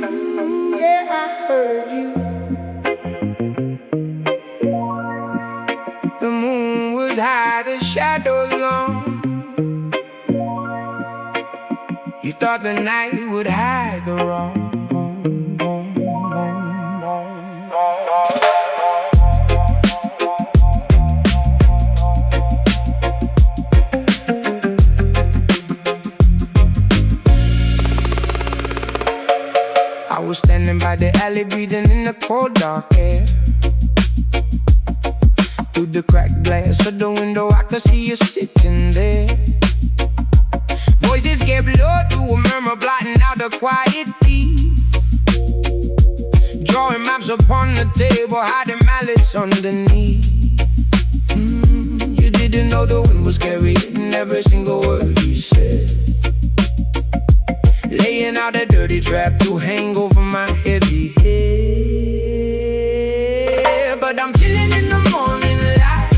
Yeah, I heard you. The moon was high, the shadows long. You thought the night would hide the wrong. I was standing by the alley, breathing in the cold dark air. Through the cracked glass of the window, I could see you sitting there. Voices kept low through a murmur, blotting out the quiet peace. Drawing maps upon the table, hiding malice underneath. You didn't know the wind was carrying every single word you said, laying out a dirty trap to hang over my heavy head. But I'm chilling in the morning light,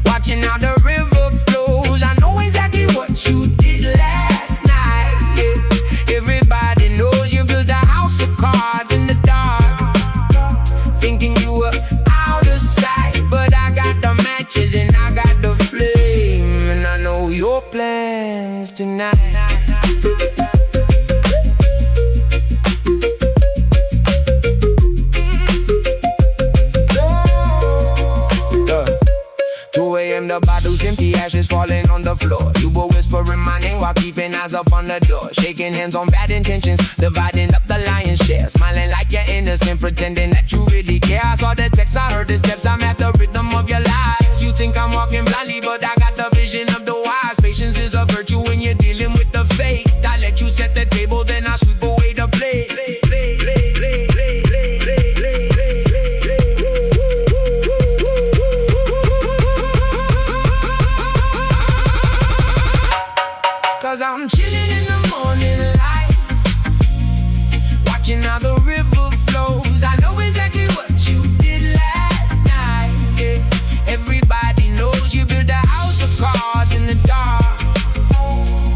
watching how the river flows. I know exactly what you did last night, yeah. Everybody knows you built a house of cards in the dark, thinking you were out of sight. But I got the matches and I got the flame, and I know your plans tonight. The bottles empty, ashes falling on the floor. You were whispering my name while keeping eyes up on the door, shaking hands on bad intentions, dividing up the lion's share, smiling like you're innocent, pretending that you really care. I saw the text, I heard the steps, I'm at the rhythm of your life. You think I'm walking blindly, but I got the vision of the wise. Patience is a virtue when you're dealing with the fake. I let you set the table, then I sweep away the plate. Cause I'm chilling in the morning light, watching how the river flows. I know exactly what you did last night, yeah. Everybody knows you built a house of cards in the dark,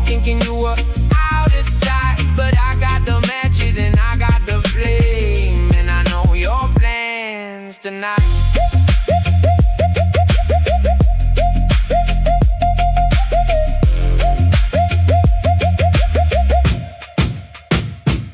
thinking you were out of sight. But I got the matches and I got the flame, and I know your plans tonight.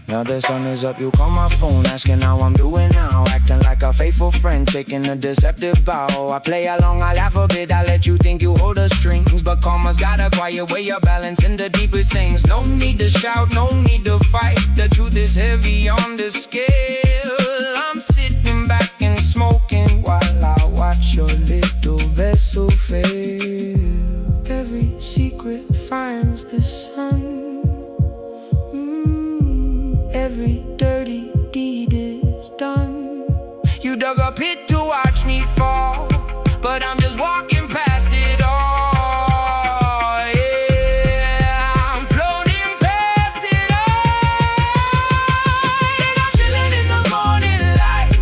Now the sun is up, you call my phone, asking how I'm doing now, acting like a faithful friend, taking a deceptive bow. I play along, I laugh a bit, I let you think you hold the strings, but karma's got a quiet way of balancing the deepest things. No need to shout, no need to fight, the truth is heavy on the scale. I'm sitting back and smoking while I watch your little vessel fail. Every secret finds the sun, every dirty deed is done. You dug a pit to watch me fall, but I'm just walking past it all, yeah. I'm floating past it all, and I'm chilling in the morning light,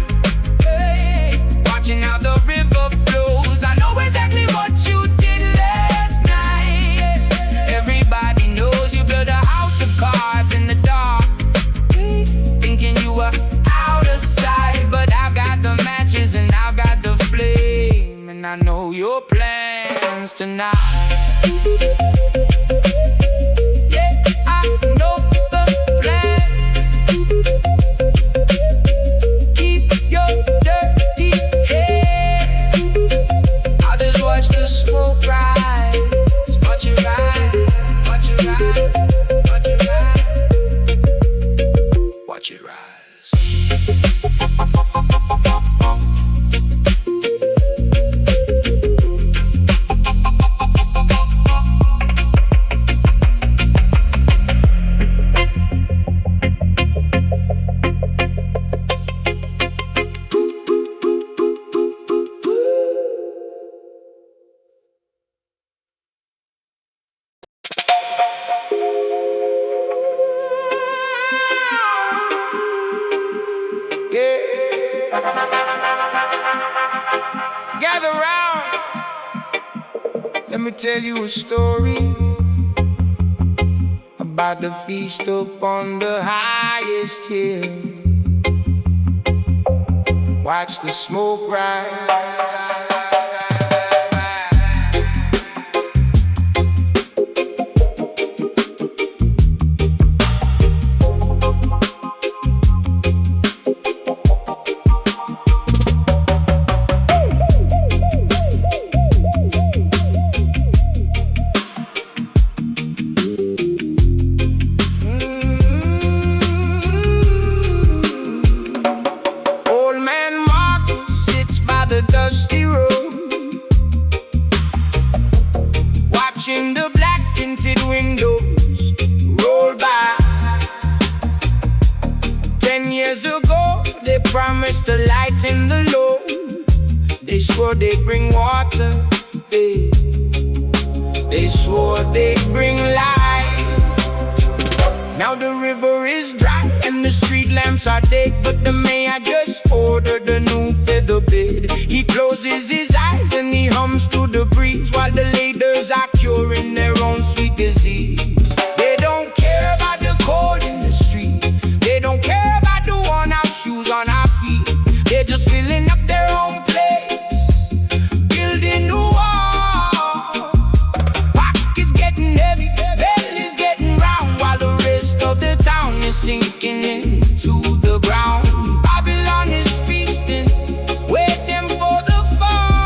hey, watching how the river flows. I know exactly what you did last night, yeah. Everybody knows you built a house of cards in the dark, thinking you were out of sight. But I've got the matches and I've got the flame, and I know your plans tonight. Yeah, I know the plans. Keep your dirty head. I'll just watch the smoke rise. Watch it rise, watch it rise, watch it rise, watch it rise. Gather round, let me tell you a story by the feast up on the highest hill. Watch the smoke rise. Watching the black tinted windows roll by. 10 years ago, they promised to lighten the load. They swore they'd bring water, they swore they'd bring light. Now the river is dry and the street lamps are dead, but the mayor just ordered a new feather bed. He closes his eyes and he hums to the breeze, while the leaders are curing their own sweet disease. They don't care about the cold in the street, they don't care about the worn out shoes on our feet. They're just filling up their own plates, building new walls. Pockets getting heavy, bellies getting round, while the rest of the town is sinking into the ground. Babylon is feasting, waiting for the fall.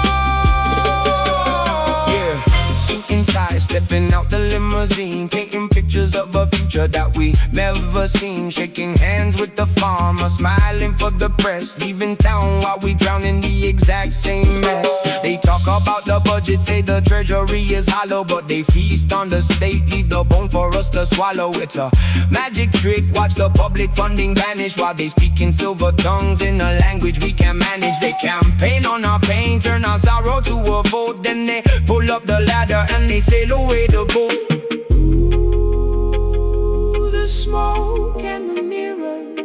Yeah, suit ties, stepping out the limousine, painting pictures of a future that we never seen. Shaking hands with the farmer, smiling for the press, leaving town while we drown in the exact same mess. They talk about the budget, say the treasury is hollow, but they feast on the state, leave the bone for us to swallow. It's a magic trick, watch the public funding vanish, while they speak in silver tongues in a language we can manage. They campaign on our pain, turn our sorrow to a vote, then they pull up the ladder and they sail away the boat. Ooh, the smoke and the mirrors,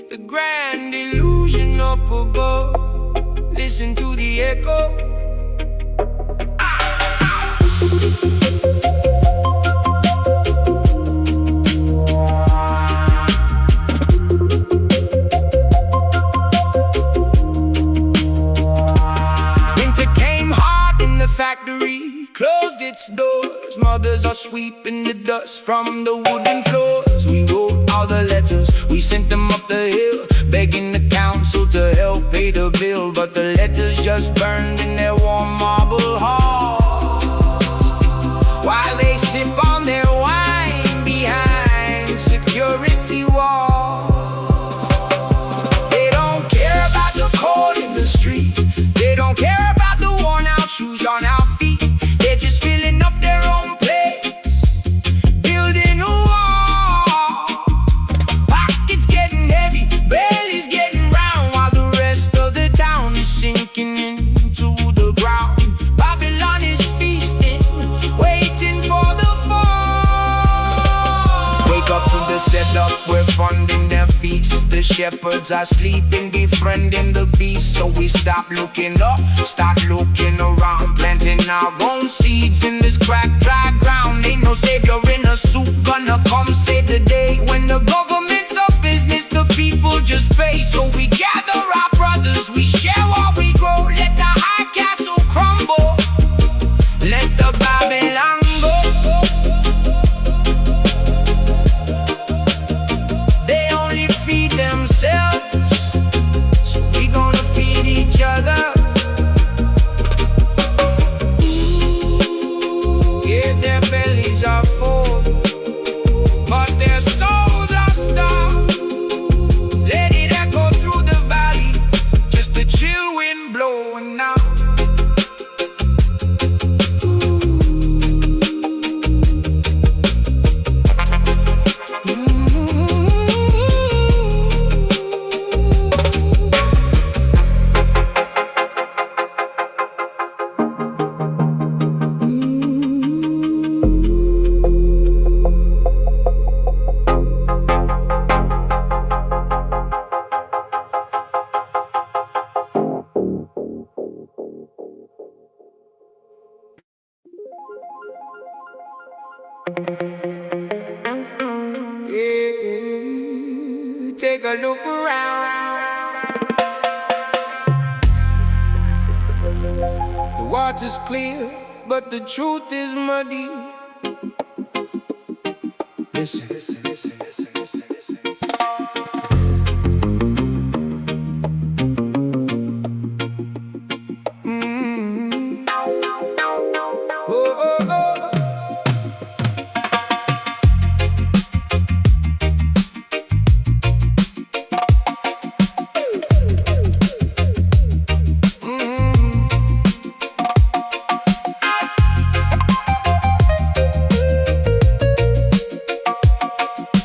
the grand illusion up above. Listen to the echo. Winter came hard in the factory, closed its doors. Mothers are sweeping the dust from the wooden floors. We wrote all the letters, we sent them up the hill, begging the council to help pay the bill. But the letters just burned in their warm marble halls, while they sip on their wine behind security walls. They don't care about the cold in the street, they don't care about the worn out shoes on our feet. They're just filling up their own plates, building a wall. Pockets getting heavy, bellies getting round, while the rest of the town is sinking into the ground. Babylon is feasting, waiting for the fall. Wake up to the setup, we're funding their feasts. The shepherds are sleeping, befriending the beast. So we stop looking up, start looking around, planting our own seeds in this cracked, dry ground. Ain't no savior in a suit gonna come save the day. When the government's a business, the people just pay. So we gather our brothers, we share what we grow. Let the high castle crumble, let the Babylon go. They only feed themselves, so we gonna feed each other. Yeah, their bellies are full, but their souls are starved. Let it echo through the valley, just the chill wind blowing now. take a look around. The water's clear, but the truth is muddy. Listen.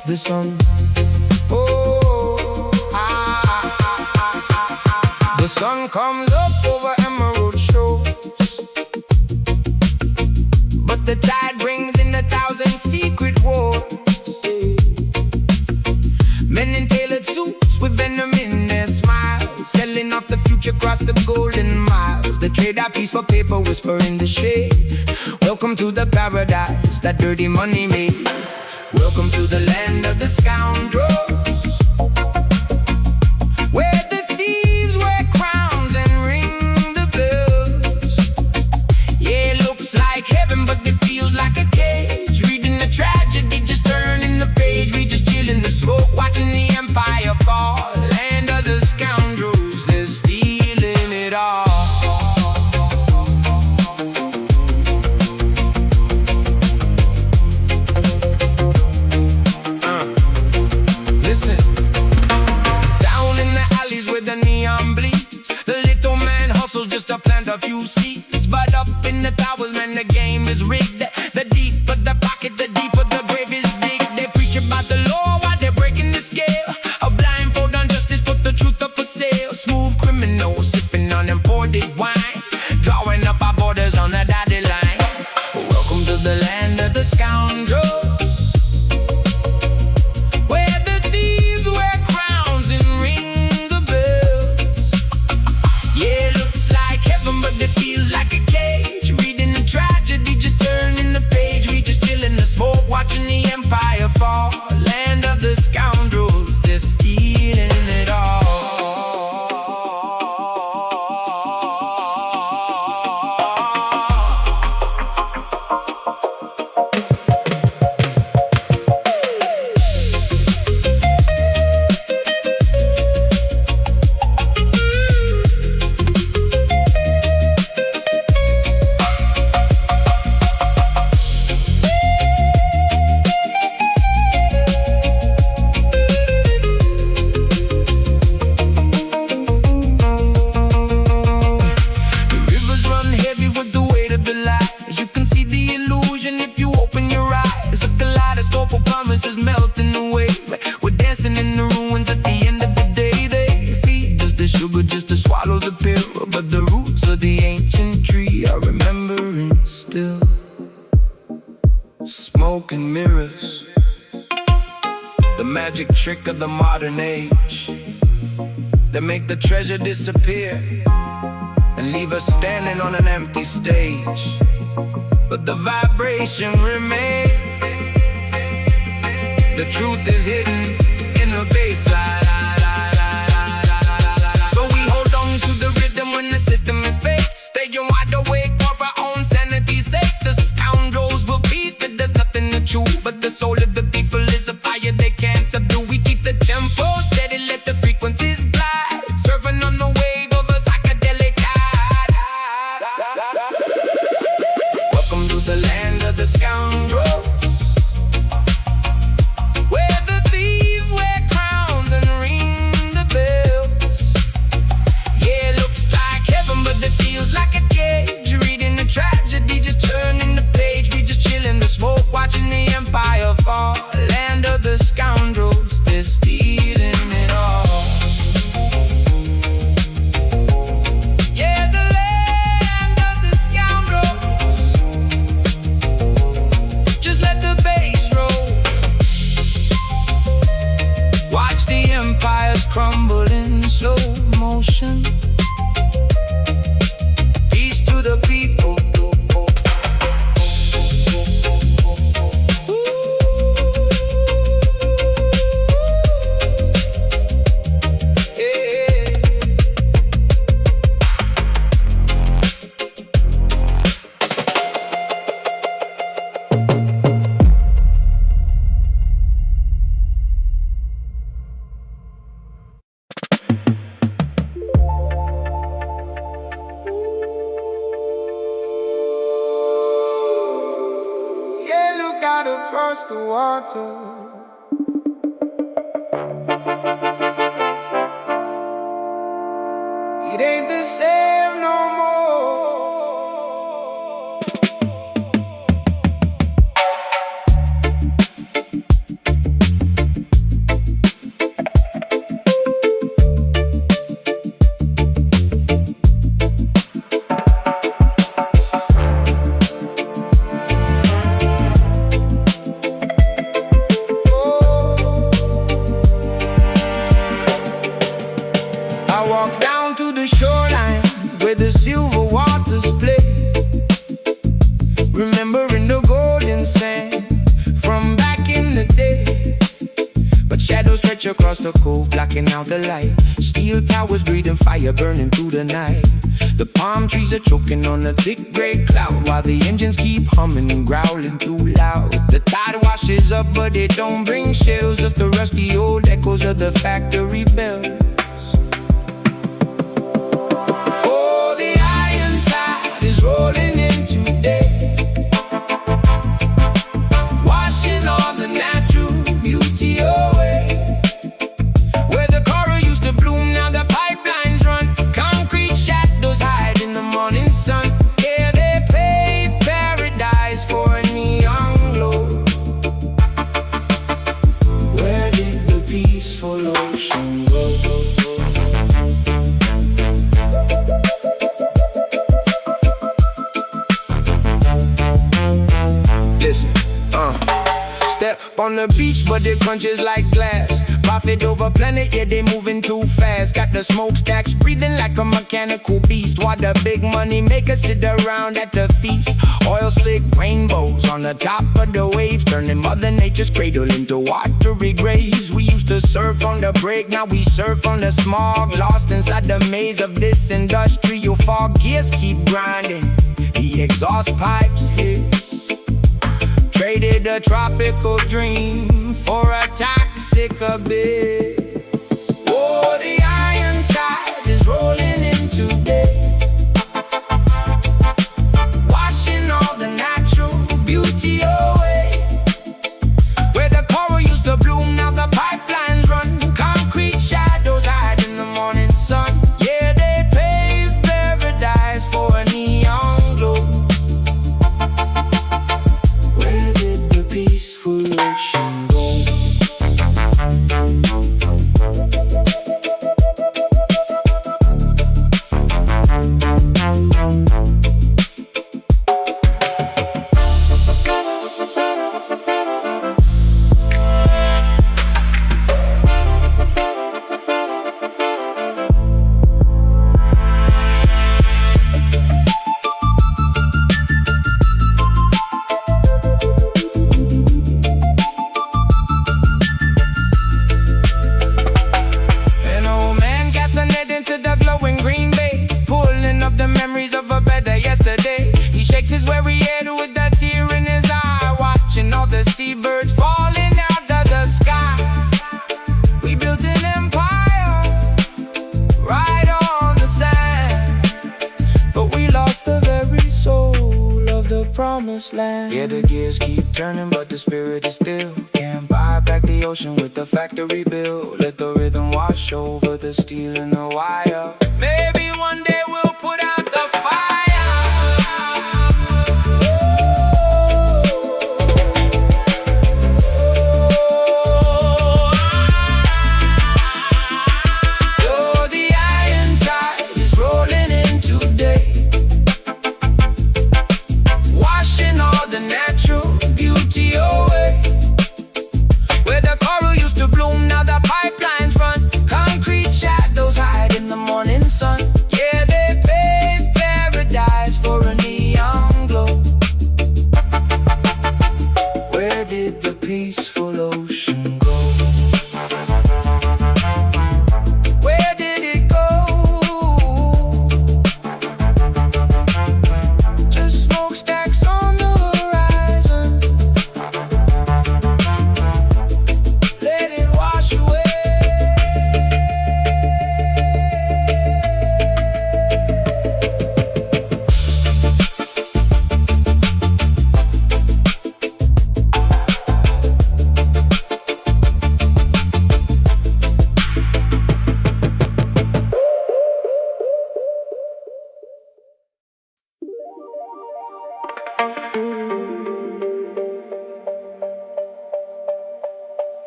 The sun, the sun comes up over emerald shores, but the tide brings in 1,000 secret wars. Men in tailored suits with venom in their smiles, selling off the future across the golden miles. They trade our peace for paper, whisper in the shade. Welcome to the paradise that dirty money made. Welcome to the land of the scoundrels, where the thieves wear crowns and ring the bells. Yeah, it looks like heaven, but it feels like a cage. Reading the tragedy, just turning the page. We just chill in the smoke, watching the empire fall. Land of the scoundrels, they're stealing it all. Just to plant a few seeds, but up in the towers, man, the game is rigged. The deeper the pocket, the deeper the grave is dig. They preach about the law while they're breaking the scale. A blindfold on justice, put the truth up for sale. Smooth criminals sipping on imported wine, drawing up our borders on the dotted line. Welcome to the land of the scoundrels, watching the empire fall. Land of the scoundrels, they're stealing it all. Melting away, we're dancing in the ruins. At the end of the day, they feed us the sugar just to swallow the pill, but the roots of the ancient tree are remembering still. Smoke and mirrors, the magic trick of the modern age. They make the treasure disappear and leave us standing on an empty stage, but the vibration remains. The truth is hidden in the bassline. So we hold on to the rhythm when the system is fake. Staying wide awake for our own sanity's sake. The scoundrels will peace, but there's nothing to chew. But the soul of the people is a fire they can't subdue. We keep the tempo steady, let the frequencies glide, surfing on the wave of a psychedelic tide. Welcome to the land of the scoundrels, like a cage, reading the tragedy, just turning the page. We just chill in the smoke, watching the empire fall. Land of the scoundrels, they're stealing it all. Yeah, the land of the scoundrels. Just let the bass roll. Watch the empires crumble in slow motion. The people, look out across the water. It ain't the same no more. I walk down to the shoreline where the silver waters play, remembering the golden sand from back in the day. But shadows stretch across the cove, blocking out the light. Steel towers breathing fire, burning through the night. The palm trees are choking on a thick gray cloud, while the engines keep humming and growling too loud. The tide washes up, but it don't bring shells, just the rusty old echoes of the factory bells. Rolling in today, washing all the natural beauty away. Where the coral used to bloom, now the pipelines run. Concrete shadows hide in the morning sun. Yeah, they paved paradise for a neon glow. Where did the peaceful ocean go? On the beach, but it crunches like glass. Profit over planet, yeah, they moving too fast. Got the smokestacks breathing like a mechanical beast, while the big money makers sit around at the feast. Oil slick rainbows on the top of the waves, turning Mother Nature's cradle into watery graves. We used to surf on the break, now we surf on the smog. Lost inside the maze of this industrial fog. Gears keep grinding, the exhaust pipes hiss. Traded a tropical dream for a toxic abyss. Oh, the iron tide is rolling in today, washing all the natural beauty away. Where the coral used to bloom, now the pipelines run. Concrete shadows hide in the morning sun. Yeah, they paved paradise for a neon glow. Peaceful ocean go. His weary head with a tear in his eye, watching all the seabirds falling out of the sky. We built an empire right on the sand, but we lost the very soul of the promised land. Yeah, the gears keep turning, but the spirit is still. Can't buy back the ocean with the factory bill. Let the rhythm wash over the steel and the wire. Maybe one day we'll put out the fire.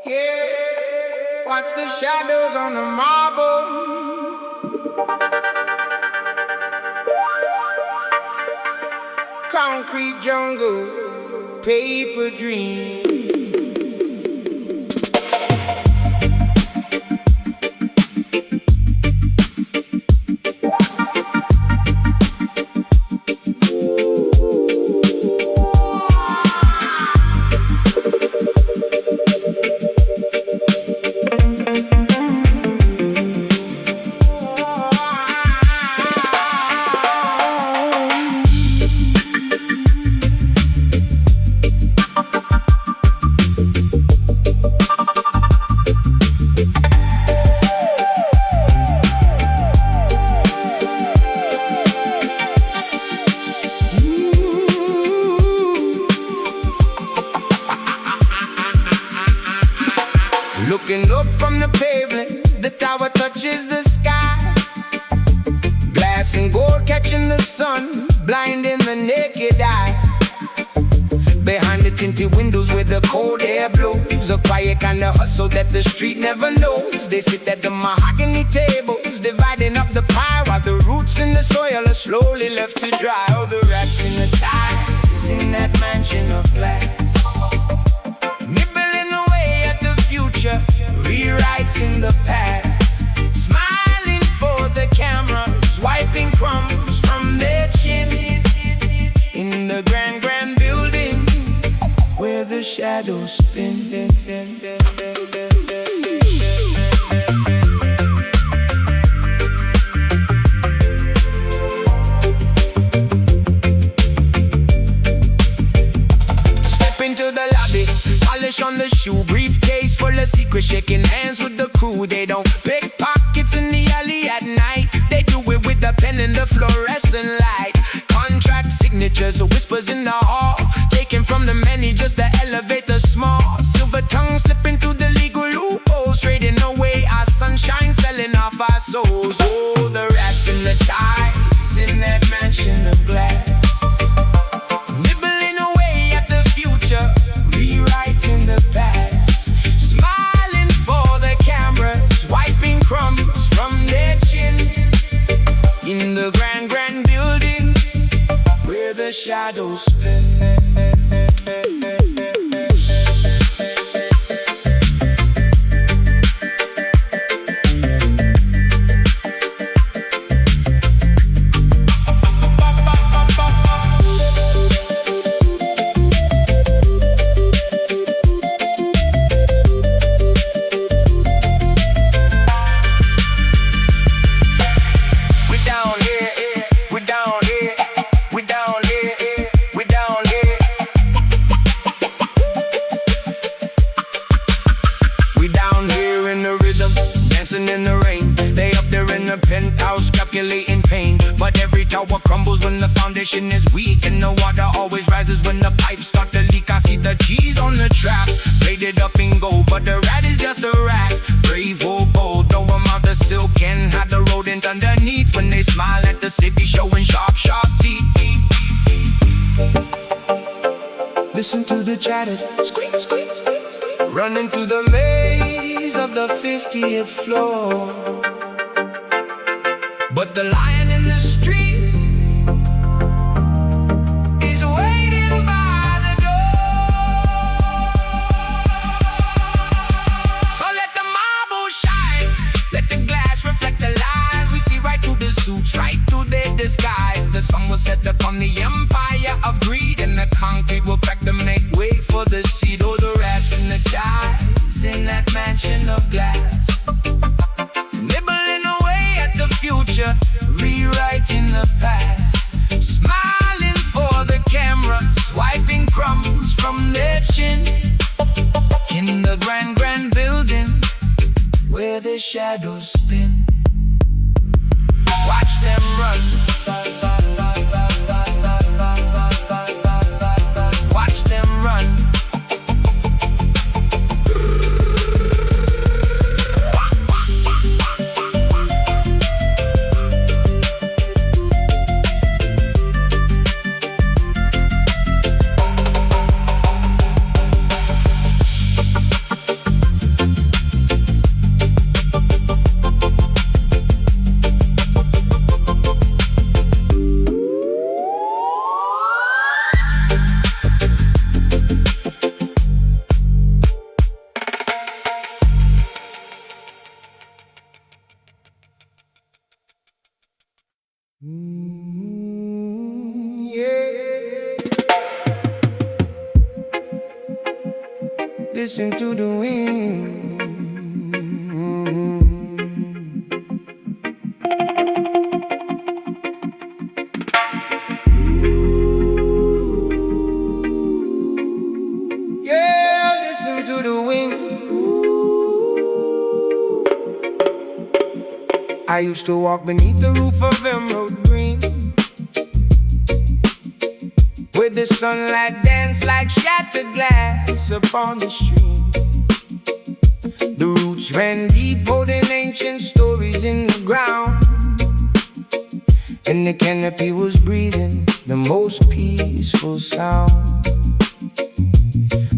Yeah, watch the shadows on the marble. Concrete jungle, paper dream. Looking up from the pavement, the tower touches the sky. Glass and gold catching the sun, blinding the naked eye. Behind the tinted windows where the cold air blows, a quiet kind of hustle that the street never knows. They sit at the mahogany tables, dividing up the pie, while the roots in the soil are slowly left to dry. Oh, the rats in the ties in that mansion of glass, nibbling away at the future, rewrites in the past, smiling for the cameras, wiping crumbs from their chin. In the grand building where the shadows spin. On the shoe, briefcase full of secrets, shaking hands with the crew. They don't pick pockets in the alley at night. They do it with the pen and the fluorescent light. Contract signatures, whispers in the hall, taken from the many just to elevate the small. Silver tongue slipping through the legal loopholes, trading away our sunshine, selling off our souls. Oh, the rats and the ties in that mansion of glass, nibbling away at the future, rewriting the past, smiling for the cameras, wiping crumbs from their chin. In the grand building where the shadows spin. In the rain, they up there in the penthouse calculating pain. But every tower crumbles when the foundation is weak, and the water always rises when the pipes start to leak. I see the cheese on the trap, plated up in gold, but the rat is just a rat. Brave or bold, no amount of silk can hide the rodent underneath. When they smile at the city, showing sharp teeth. Listen to the chatter, squeak, squeak, running through the maze of the 50th floor. But the lion in the street is waiting by the door. So let the marble shine, let the glass reflect the lies. We see right through the suits, right through their disguise. The sun will set upon the empire of greed, and the concrete will crack to make way for the seed. Oh, the rats and the ties in that mansion of glass, nibbling away at the future, rewriting the past, smiling for the cameras, wiping crumbs from their chin. In the grand building where the shadows spin, watch them run, watch them run. listen to the wind. Yeah, listen to the wind. I used to walk beneath the roof of emerald green, with the sunlight dance like shattered glass upon the stream. The roots ran deep, holding ancient stories in the ground, and the canopy was breathing the most peaceful sound.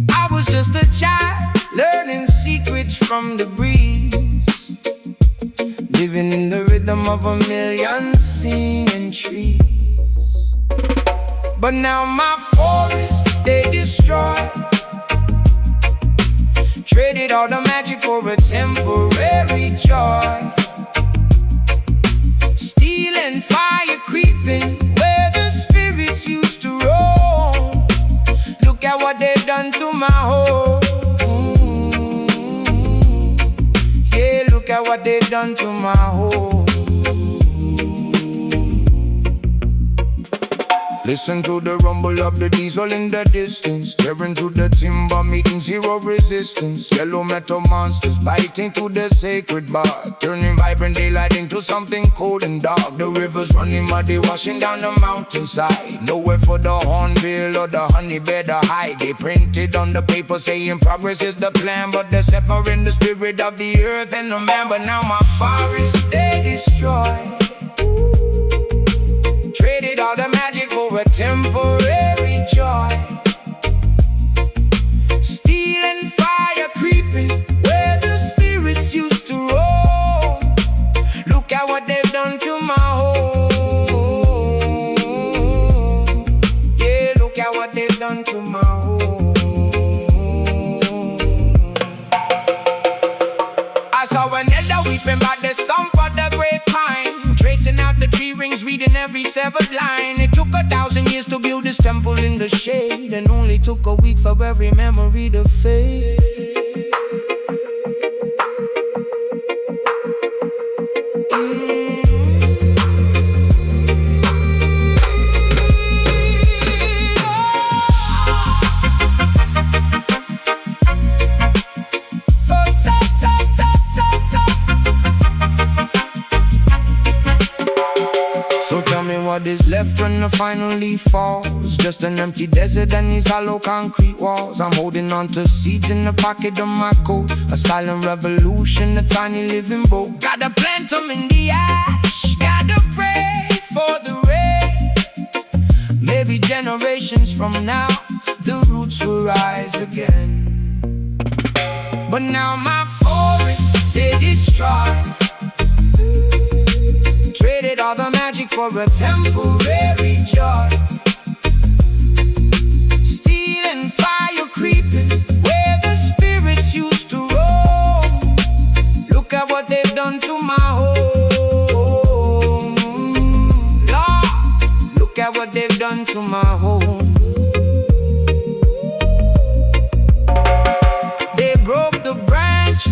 I was just a child, learning secrets from the breeze, living in the rhythm of a million singing trees. But now my forests, they destroy, traded all the magic for a temporary joy. Steel and fire creeping where the spirits used to roam. Look at what they've done to my home. Yeah, look at what they've done to my home. Listen to the rumble of the diesel in the distance, tearing through the timber, meeting zero resistance. Yellow metal monsters biting through the sacred bark, turning vibrant daylight into something cold and dark. The rivers running muddy, washing down the mountainside. Nowhere for the hornbill or the honeybee to hide. They printed on the paper saying progress is the plan, but they're severing the spirit of the earth and the man. But now my forests, they destroy, traded all the magic for a temporary joy. Steel and fire creeping where the spirits used to roam. Look at what they've done to my home. Yeah, look at what they've done to my home. I saw another weeping by the stump of the great pine, tracing out the tree rings, reading every severed line. It took 1,000 years to build this temple in the shade, and only took a week for every memory to fade. So tell me what is left when the final leaf falls. Just an empty desert and these hollow concrete walls. I'm holding on to seeds in the pocket of my coat, a silent revolution, a tiny living boat. Gotta plant them in the ash, gotta pray for the rain. Maybe generations from now, the roots will rise again. But now my forests, they destroy, traded all the magic for a temporary joy. Steel and fire creeping where the spirits used to roam. Look at what they've done to my home. Lord, look at what they've done to my home. They broke the branch,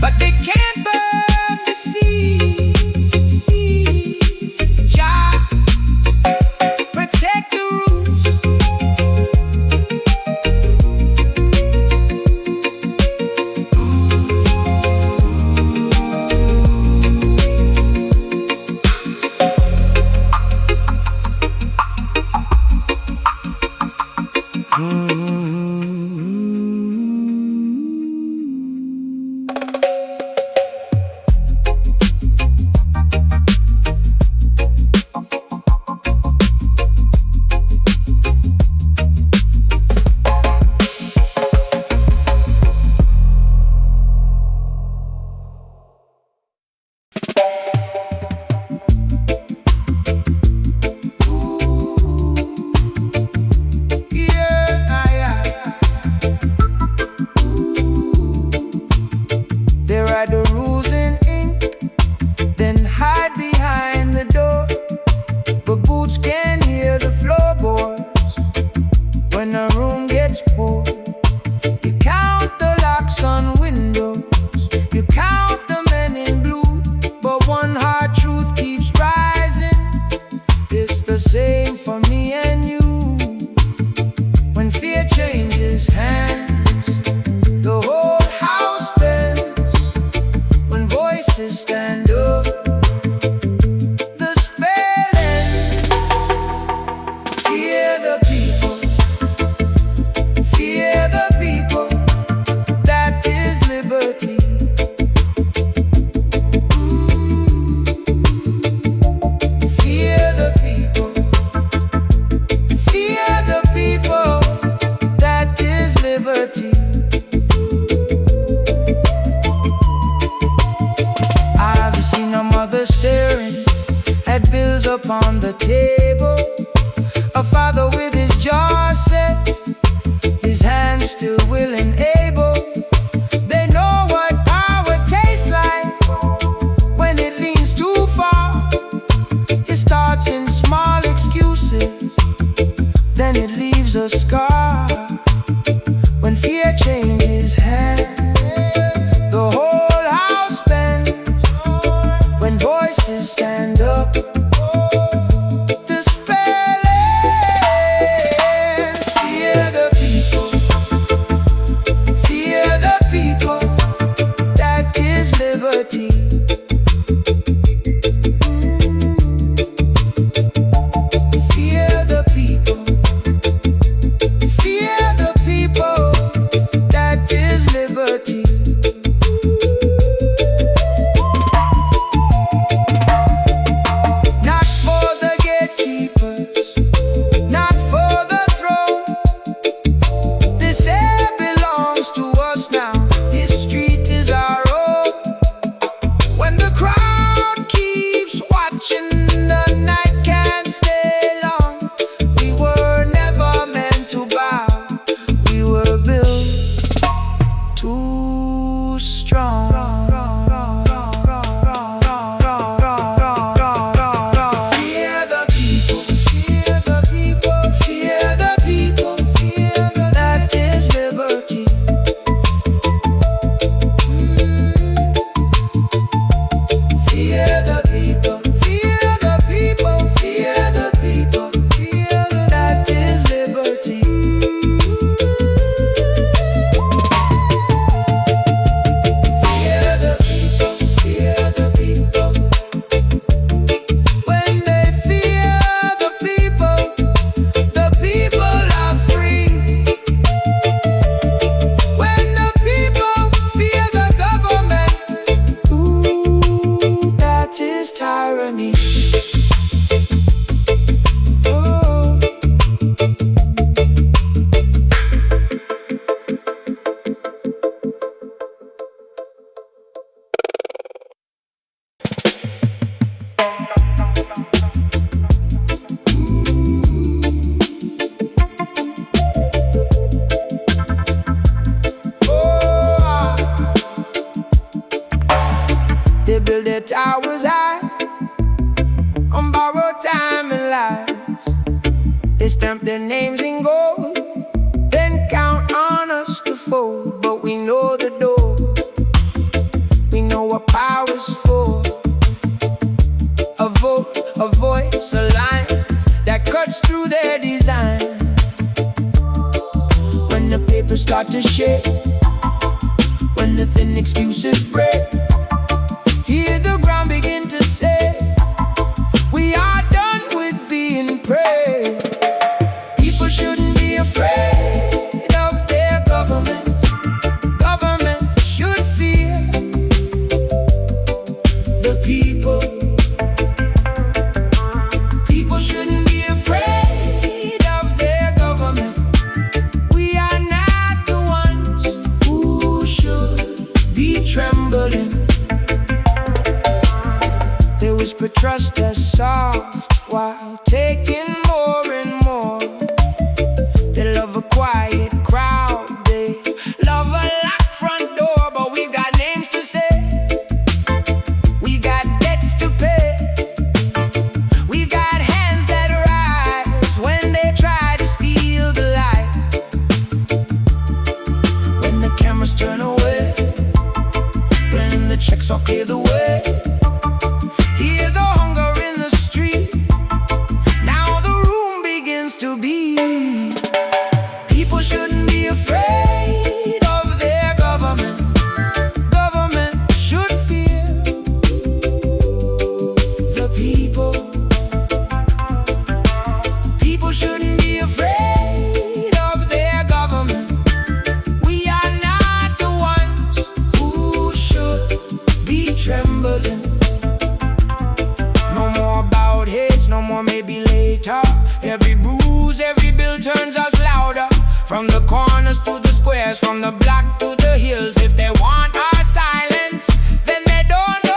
but they can't burn the seeds. Jah, protect the roots. Yeah, yeah. the scar. When fear changes hands, the whole house bends. When voices stand up, the spell ends. Fear the people, fear the people. That is liberty. They build their towers high on borrowed time and lies. They stamp their names in gold, then count on us to fold. But we know the door, we know what power's for. A vote, a voice, a line that cuts through their design. When the papers start to shake, when the thin excuses break, hear the ground begin to say, we are done with being prey. People shouldn't be afraid of their government. Government should fear the people. People shouldn't be afraid of their government. We are not the ones who should be trembling. They whisper trust us soft while taking more and more. They love a quiet crowd, they love a locked front door. But we got names to say, we got debts to pay, we got hands that rise when they try to steal the light. When the cameras turn away, when the checks all clear the way, hear the hunger in the street. Now the room begins to beat. People shouldn't be afraid of their government. Government should fear the people. People shouldn't be afraid of their government. We are not the ones who should be trembling. No more about hate, no more maybe later. Every bruise, every bill turns us louder. From the corners to the squares, from the block to the hills. If they want our silence, then they don't know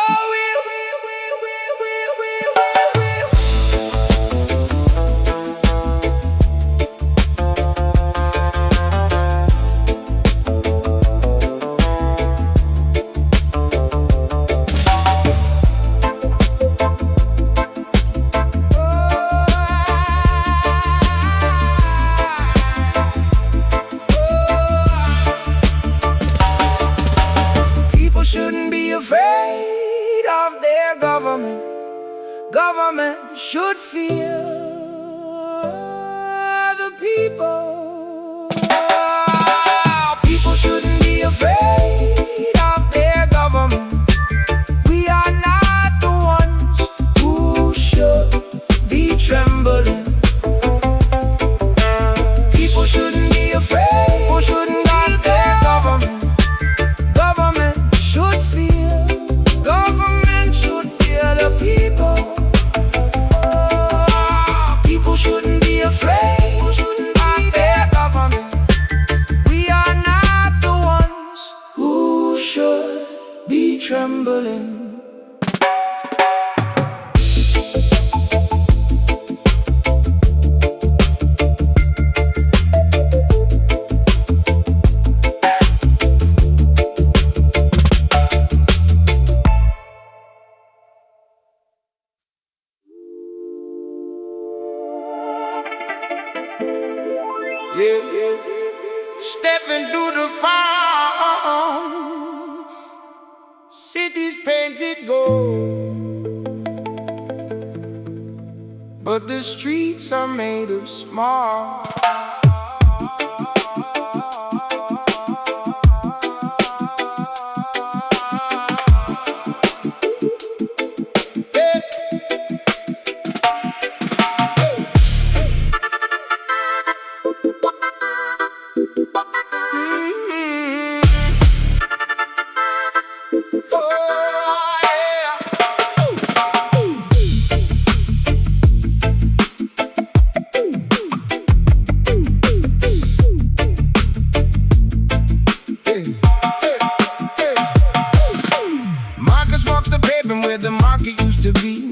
should fear the people. People shouldn't be afraid of their government. We are not the ones who should be trembling. People shouldn't be afraid. People shouldn't be their government. Government should fear. Government should fear the people. People shouldn't be afraid. People shouldn't be their government. We are not the ones who should be trembling. Yeah. Stepping through the farm, cities painted gold, but the streets are made of smog.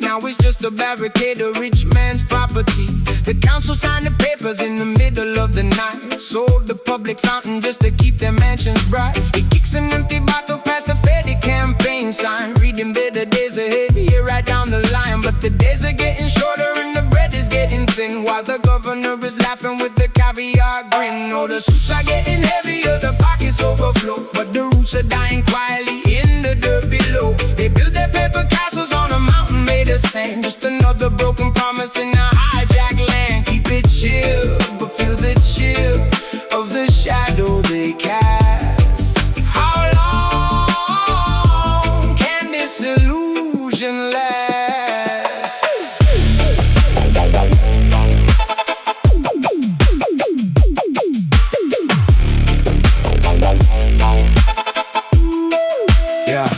Now it's just a barricade of rich man's property. The council signed the papers in the middle of the night, sold the public fountain just to keep their mansions bright. He kicks an empty bottle past the Fetty campaign sign, reading better days ahead here right down the line. But the days are getting shorter and the bread is getting thin, while the governor is laughing with the caviar grin. Oh, the suits are getting heavier, the pockets overflow, but the roots are dying quietly in the dirt below. They build their paper castles on a mountain made of sand, just another broken promise in a hijacked land. Keep it chill, but feel the chill of the shadow they cast. How long can this illusion last? Yeah.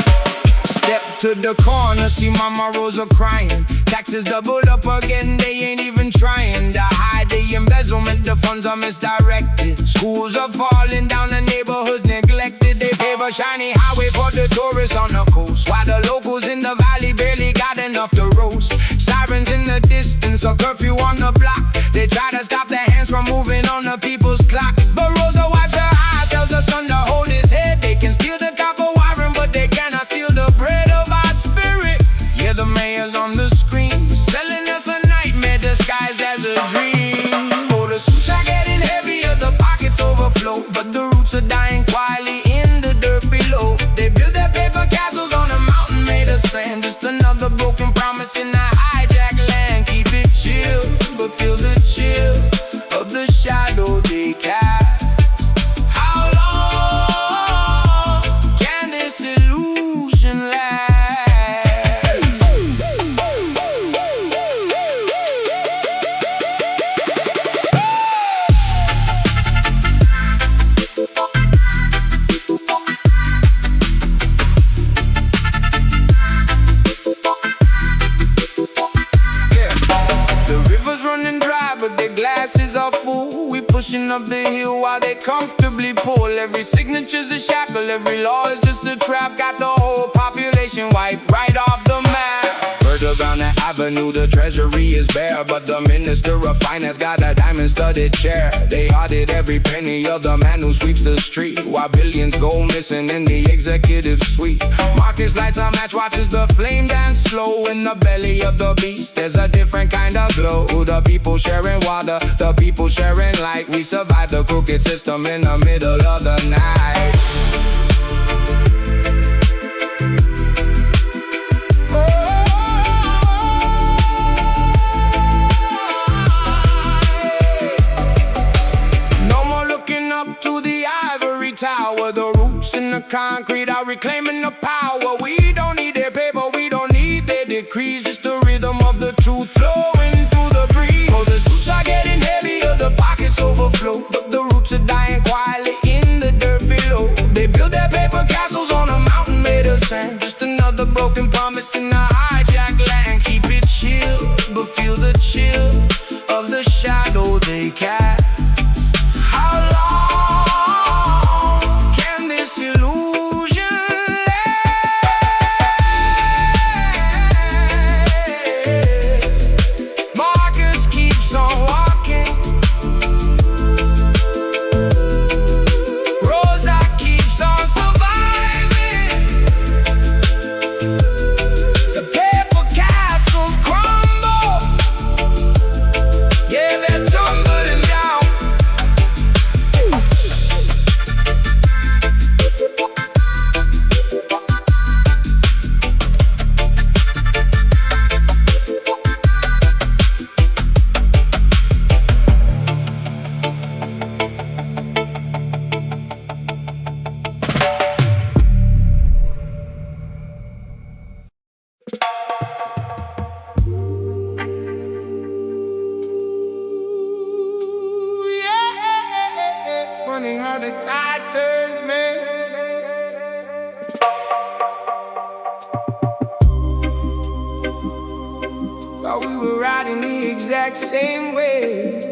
Step to the corner, see Mama Rosa crying. Taxes doubled up again, they ain't even trying to hide the embezzlement, the funds are misdirected. Schools are falling down, the neighborhoods neglected. They pave a shiny highway for the tourists on the coast, while the locals in the valley barely got enough to roast. Sirens in the distance, a curfew on the block. They try to stop their hands from moving on the people's clock, but Rosa wipes her eyes, tells her son to hold his head. They can steal the copper wiring, but they cannot steal the bread of our spirit. Yeah, the mayor's on the screen, selling us a nightmare disguised as a dream. Oh, the suits are getting heavier, the pockets overflow, but the roots are dying quietly in the dirt below. They build their paper castles on a mountain made of sand, just another broken promise in a hijacked land. Keep it chill, but feel the chill of the shadow they cast. How long can this illusion last? Glasses are full, we pushing up the hill while they comfortably pull. Every signature's a shackle, every law is just a trap. Got the whole population wiped right off the map. Further down the avenue, the treasury is bare, but the minister of finance got a diamond-studded chair. They audit every penny of the man who sweeps the street, while billions go missing in the executive suite. Marcus lights a match, watches the flame dance slow. In the belly of the beast, there's a different kind of glow. The people sharing water, the people sharing light. We survived the crooked system in the middle of the night. to the ivory tower. The roots in the concrete are reclaiming the power. We don't need their paper, we don't need their decrees, just the rhythm of the truth flowing through the breeze. Oh, the suits are getting heavier, the pockets overflow, but the roots are dying quietly in the dirt below. They build their paper castles on a mountain made of sand, just another broken promise in the hijacked land. Keep it chill, but feel the chill of the shadow they cast. How long can this illusion last? Marcus keeps on walking, Rosa keeps on surviving. The paper castles crumble, yeah, they're tumbling down. Funny how the tide turns, man. Thought we were riding the exact same way.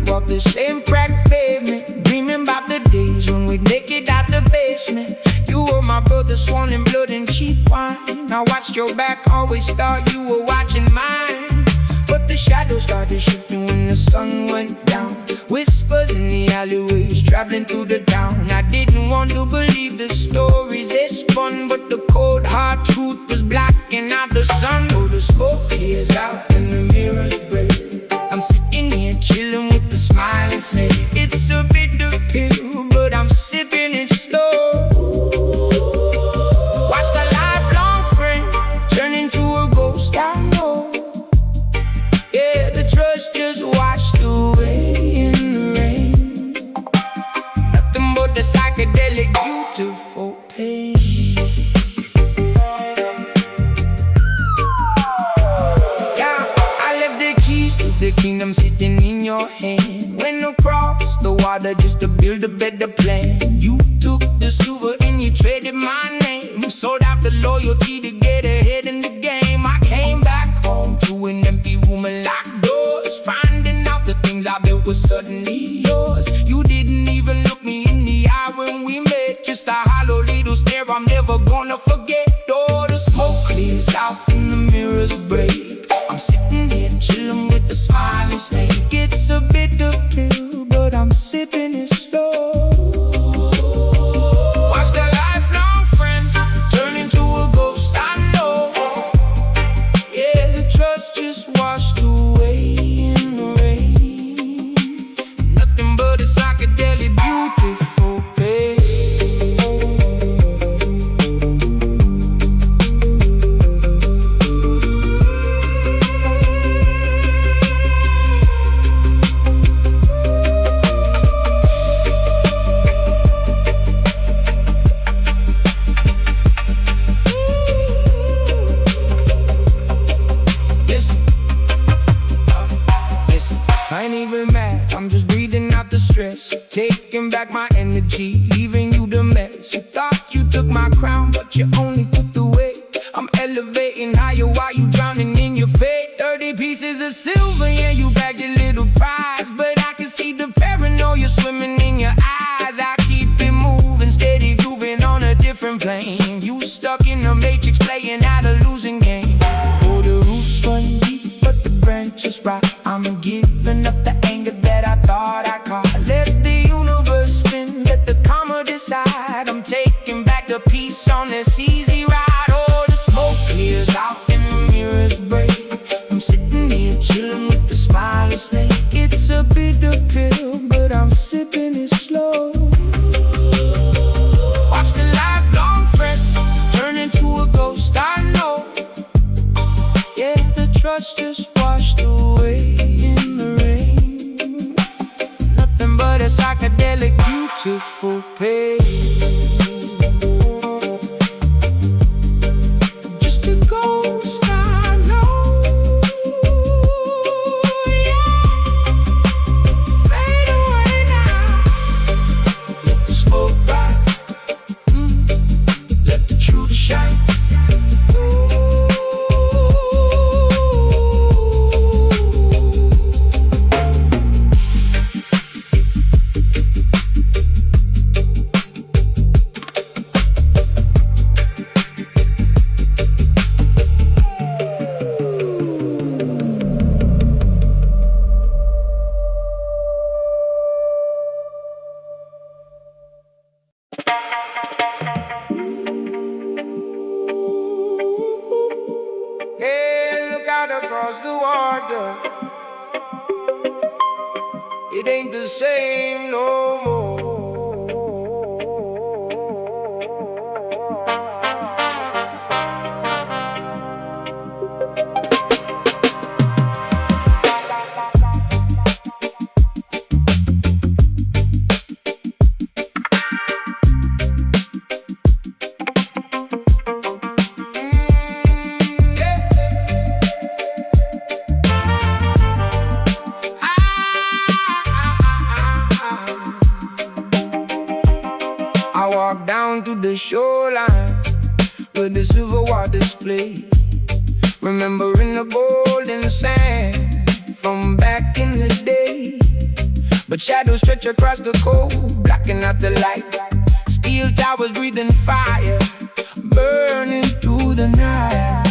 Walk the same cracked pavement, dreaming about the days when we'd make it out the basement. You were my brother, sworn in blood and cheap wine. I watched your back, always thought you were watching mine. But the shadows started shifting when the sun went down. Whispers in the alleyways, traveling through the town. I didn't want to believe the stories they spun, but the cold hard truth was blocking out the sun. Oh, the smoke clears out and the mirrors break. I'm sitting here chilling with the smiling snake. It's a bitter pill, but I'm sipping it slow. Watch the lifelong friend turn into a ghost, I know. Yeah, the trust just washed away in the rain. Nothing but the psychedelic beautiful pain. The kingdom sitting in your hand. Went across the water just to build a better plan. You took the silver and you traded my name. Sold out the loyalty to get ahead in the game. I came back home to an empty room and locked doors, finding out the things I built were suddenly yours. You didn't even look me in the eye when we met, just a hollow little stare I'm never gonna forget. Oh, the smoke clears out and the mirrors break. I'm sitting here chilling with the smiling snake. It's a bitter pill, but I'm sipping it slow. Watch the lifelong friend turn into a ghost, I know. Yeah, the trust just washed away in the rain. Nothing but a psychedelic beautiful pain. I ain't even mad, I'm just breathing out the stress, taking back my energy, leaving you the mess. You thought you took my crown, but you only took the weight. I'm elevating higher while you drowning in your fate. 30 pieces of silver, yeah, you bagged your little prize, but I can see the paranoia swimming in your eyes. I keep it moving, steady grooving on a different plane. You stuck in the matrix, playing out a losing game. Oh, the roots run deep, but the branches right. I'm giving up the anger that I thought peace on this easy ride. Oh, the smoke clears out and the mirrors break. I'm sitting here chilling with the smiley snake. It's a bitter pill, but I'm sipping it slow. Watch the lifelong friend turn into a ghost, I know. Yeah, the trust just washed away in the rain. Nothing but a psychedelic, beautiful pain. Just a ghost, I know. Yeah. Fade away now. Let the smoke rise. Let the truth shine. Hey, look out across the water. It ain't the same no more. I walk down to the shoreline where the silver waters play, remembering the golden sand from back in the day. But shadows stretch across the cove, blocking out the light. Steel towers breathing fire, burning through the night.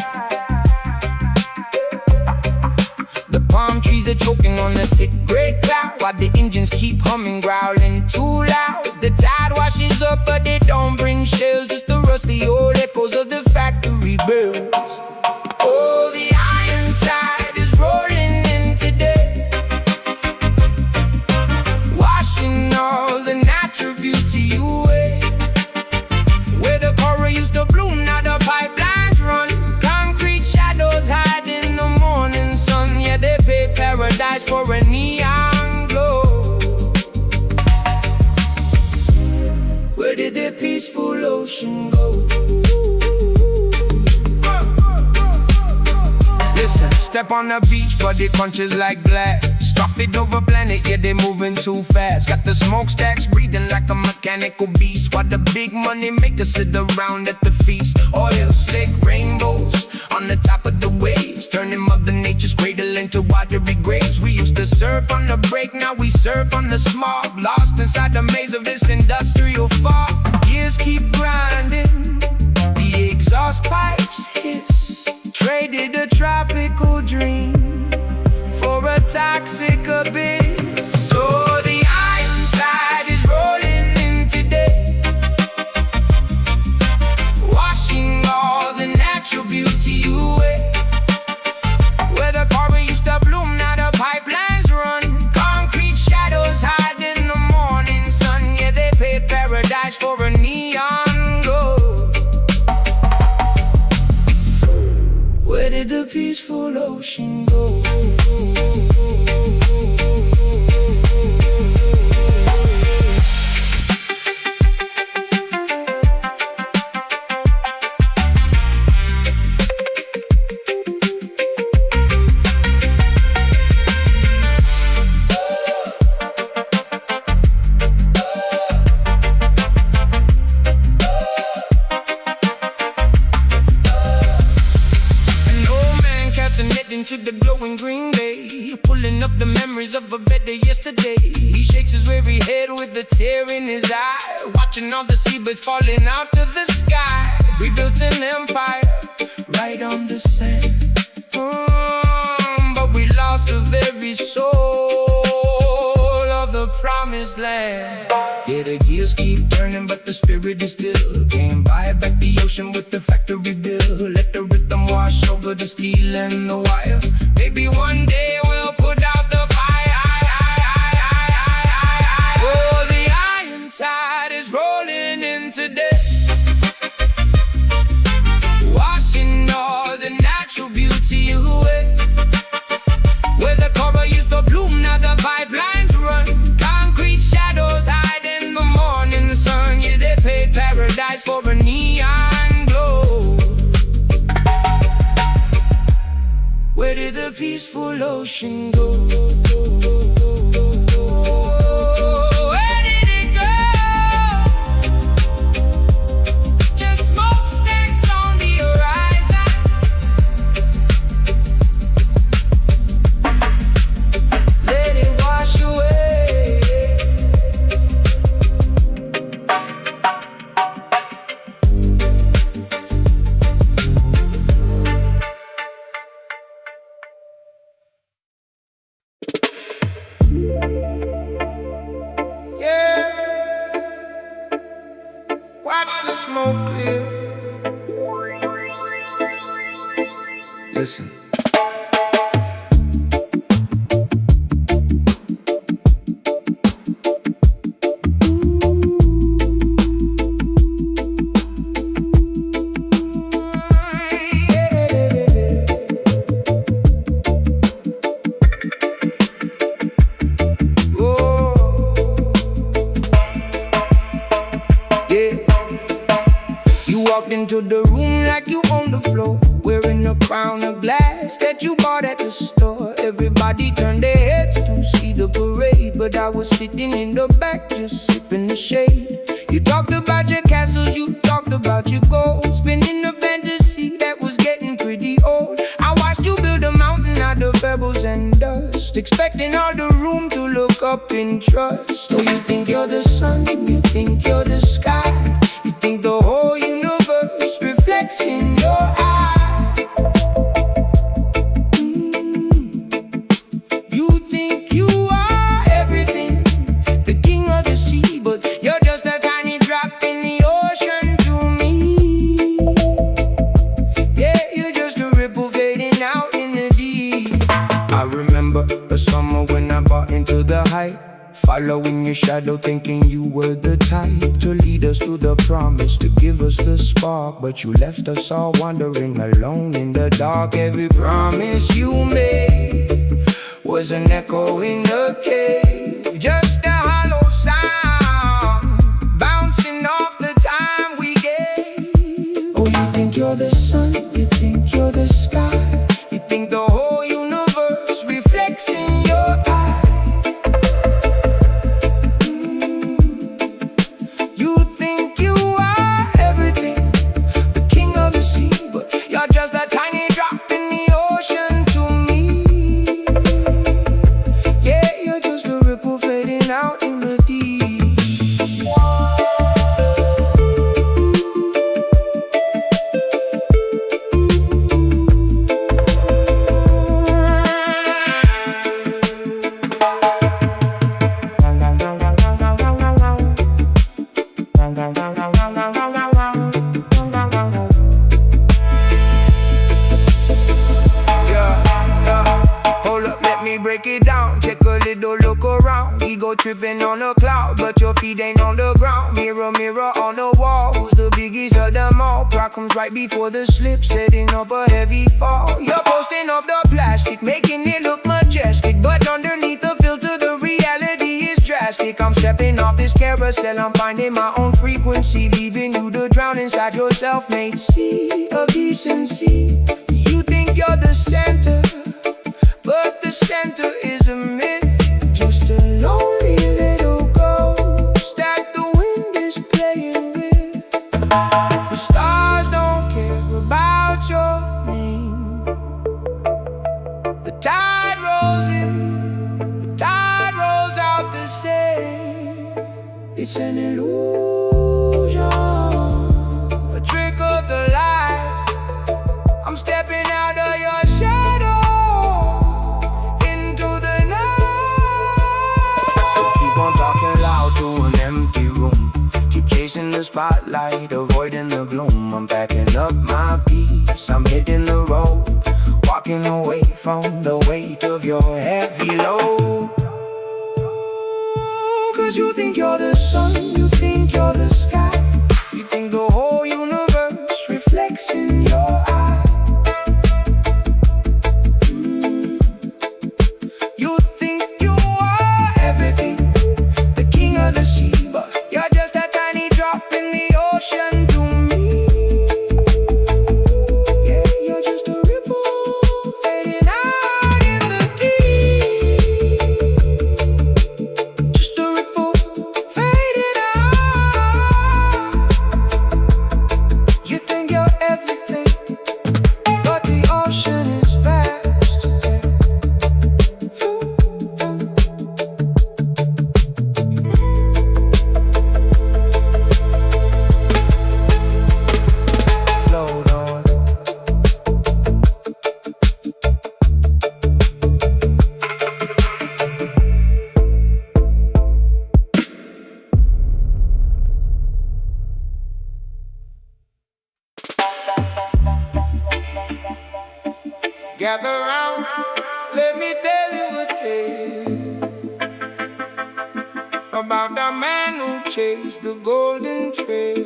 The palm trees are choking on the thick gray cloud, while the engines keep humming, growling too loud. The tide washes up, but it don't bring shells, just the rusty old echoes of the factory bells. Oh, the iron tide is rolling in today, washing all the natural beauty away. Where the coral used to bloom, now the pipelines run. Concrete shadows hide in the morning sun. Yeah, they pay paradise for a neon glow. Where did the peaceful ocean go? Listen, step on the beach, but it crunches like glass. Stuff it over planet, yeah, they moving too fast. Got the smokestacks breathing like a mechanical beast, while the big money makers sit around at the feast. Oil slick rainbows on the top of the waves, turning Mother Nature's cradle into watery graves. We used to surf on the break, now we surf on the smog, lost inside the maze of this industrial fog. Years keep grinding, the exhaust pipes hiss. Traded a tropical dream for a toxic abyss. So the iron tide is rolling in today, washing all the natural beauty away. Where the coral used to bloom, now the pipelines run. Concrete shadows hide in the morning sun. Yeah, they paid paradise for a neon glow. Where did the peaceful ocean go? To the glowing green bay, pulling up the memories of a better yesterday. He shakes his weary head with a tear in his eye, watching all the seabirds falling out of the sky. We built an empire right on the sand, but we lost the very soul of the promised land. Yeah, the gears keep turning, but the spirit is still. Can't buy back the ocean with the factory bill. Let the rhythm wash over the steel and the wire. Maybe one day we'll put out the fire. Oh, the iron tide is rolling in today, washing all the natural beauty away. Where the coral used to bloom, now the pipelines run. Concrete shadows hide in the morning sun. Yeah, they paid paradise for a neon glow. Where did the peaceful ocean go? Where did it go? Just smokestacks on the horizon. Let it wash away. Yeah, watch the smoke clear. Listen. Into the room like you own the floor, wearing a crown of glass that you bought at the store. Everybody turned their heads to see the parade, but I was sitting in the back just sipping the shade. You talked about your castles, you talked about your gold, spinning a fantasy that was getting pretty old. I watched you build a mountain out of pebbles and dust, expecting all the room to look up in trust. Oh, you think you're the sun, you think you're the sky, you think the whole universe reflects in your eye. You think you are everything, the king of the sea, but you're just a tiny drop in the ocean to me. Yeah, you're just a ripple fading out in the deep. I remember a summer when I bought into the hype, following your shadow, thinking you were the type to lead us to the promise, to give us the spark. But you left us all wandering alone in the dark. Every promise you made was an echo in the cave, just a hollow sound bouncing off the time we gave. Oh, you think you're the sun, you think you're the sky, you think the whole universe reflects in your eyes. Tripping on a cloud, but your feet ain't on the ground. Mirror, mirror on the wall, who's the biggest of them all? Problems right before the slip, setting up a heavy fall. You're posting up the plastic, making it look majestic, but underneath the filter the reality is drastic. I'm stepping off this carousel, I'm finding my own frequency, leaving you to drown inside your self-made sea of decency. You think you're the center, but the center is a myth, just a lonely little ghost that the wind is playing with. The stars don't care about your name. The tide rolls in, the tide rolls out the same. It's an illusion, a trick of the light. I'm stepping out of your shadow into the night. So keep on talking loud to an empty the spotlight, avoiding the gloom. I'm packing up my peace, I'm hitting the road, walking away from the weight of your heavy load. Cause you think you're the sun, you think you're the sky, you think the whole universe reflects in your eye. You think you are everything, the king of the sea, but you're just a tiny drop in the ocean to me. Yeah, you're just a ripple fading out in the deep. Just a ripple fading out. You think you're everything, but the ocean is vast. Float on. Gather round, let me tell you a tale about the man who chased the golden trail.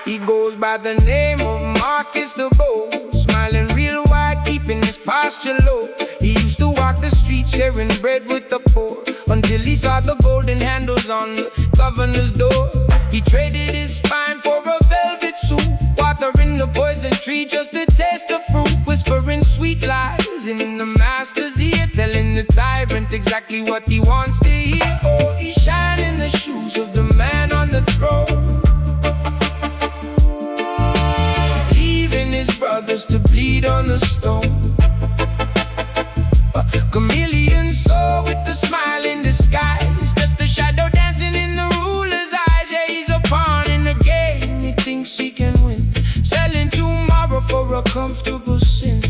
He goes by the name of Marcus the Bold, smiling real wide, keeping his posture low. He used to walk the streets sharing bread with the poor, until he saw the golden handles on the governor's door. He traded his spine for a velvet suit, watering the poison tree just to taste the fruit, whispering sweet lies in the master's ear, telling the tyrant exactly what he wants to hear. Oh, he shine in the shoes of the man on the throne, leaving his brothers to bleed on the stone. A chameleon soul with a smile in disguise, just a shadow dancing in the ruler's eyes. Yeah, he's a pawn in the game, he thinks he can win, selling tomorrow for a comfortable sin.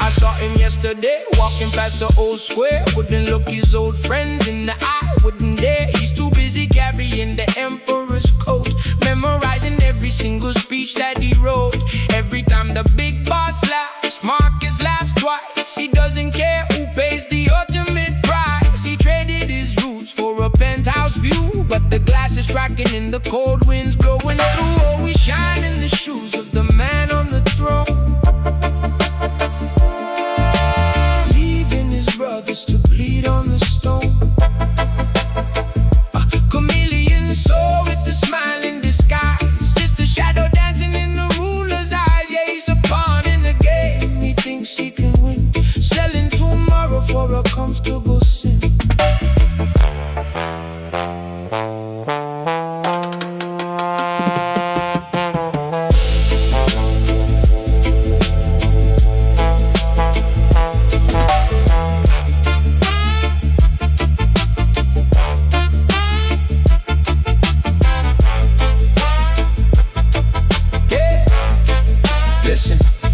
I saw him yesterday, walking past the old square, wouldn't look his old friends in the eye, wouldn't dare. He's too busy carrying the emperor's coat, memorizing every single speech that he wrote. Every time the big boss laughs, Marcus laughs twice. He doesn't care who pays the ultimate price. He traded his roots for a penthouse view, but the glass is cracking and the cold winds blowing through. Oh, we shine in the shoes of the man on the throne, leaving his brothers to bleed on the stone. A chameleon soul with a smile in disguise, just a shadow dancing in the ruler's eyes. Yeah, he's a pawn in the game, he thinks he can win, selling tomorrow for a comfortable sin.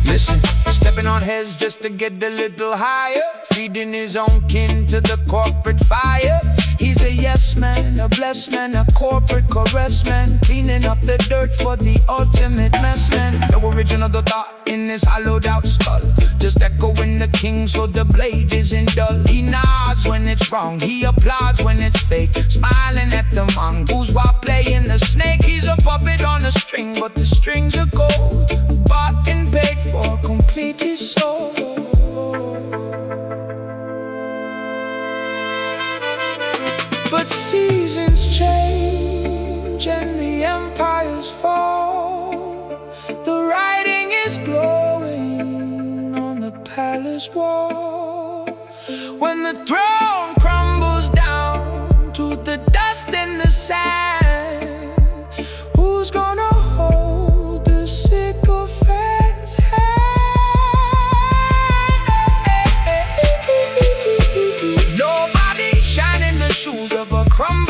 Listen, stepping on heads just to get a little higher, feeding his own kin to the corporate fire. He's a yes man, a blessed man, a corporate caress man, cleaning up the dirt for the ultimate mess man. No original thought in his hollowed out skull, just echoing the king so the blade isn't dull. He nods when it's wrong, he applauds when it's fake, smiling at the mongoose while playing the snake. He's a puppet on a string, but the strings are gold, bought and paid for, completely sold. But seasons change and the empires fall. The writing is glowing on the palace wall. When the throne crumbles to the dust and the sand. Who's gonna hold the sycophant's hand? Nobody shining the shoes of a crumble.